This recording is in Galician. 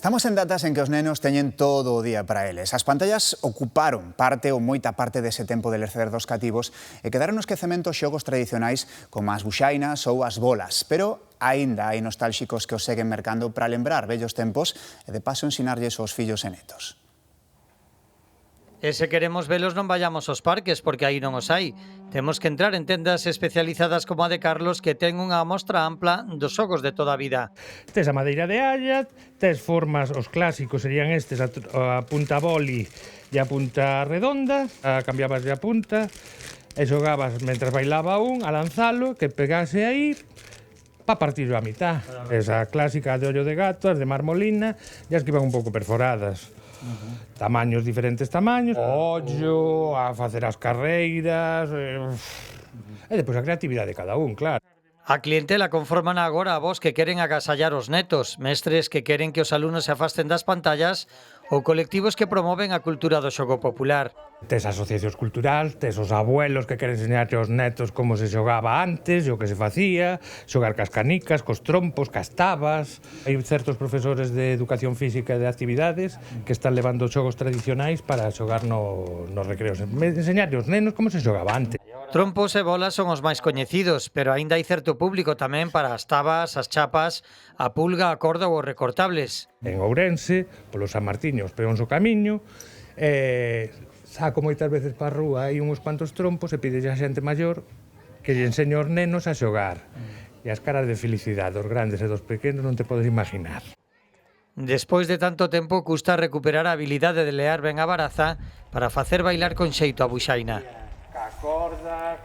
Estamos en datas en que os nenos teñen todo o día para eles. As pantallas ocuparon parte ou moita parte dese tempo de lecer dos cativos e quedaron no esquecemento xogos tradicionais como as buxainas ou as bolas. Pero aínda hai nostálxicos que os seguen mercando para lembrar vellos tempos e de paso ensinarlles aos fillos e netos. E se queremos velos non vayamos aos parques, porque aí non os hai. Temos que entrar en tendas especializadas como a de Carlos, que ten unha mostra ampla dos xogos de toda a vida. Tes a madeira de haya, tes formas, os clásicos serían estes, a punta boli e a punta redonda, cambiabas de a punta e xogabas mentras bailaba un, a lanzalo, que pegase a ir, pa partirlo a mitad. Esa clásica de ollo de gato, as de marmolina, e as que iban un pouco perforadas. Tamaños, diferentes tamaños, ollo, a facer as carreiras, e depois a creatividade de cada un, claro. A clientela conforman agora a vos que queren agasallar os netos, mestres que queren que os alumnos se afasten das pantallas ou colectivos que promoven a cultura do xogo popular. Tes asociacións culturais, tes os abuelos que queren enseñarte aos netos como se xogaba antes, o que se facía, xogar cas canicas, cos trompos, cas tabas. Hai certos profesores de educación física e de actividades que están levando xogos tradicionais para xogar nos recreos. Enseñarle aos nenos como se xogaba antes. Trompos e bolas son os máis coñecidos, pero aínda hai certo público tamén para as tabas, as chapas, a pulga, a corda ou os recortables. En Ourense, polo San Martiño, os peóns o camiño, saco moitas veces para a rúa hai uns cuantos trompos e pide a xente maior que lle enseñe aos nenos a xogar. E as caras de felicidade dos grandes e dos pequenos non te podes imaginar. Despois de tanto tempo, custa recuperar a habilidade de lear ben a baraza para facer bailar con xeito a buxaina. Ca corda,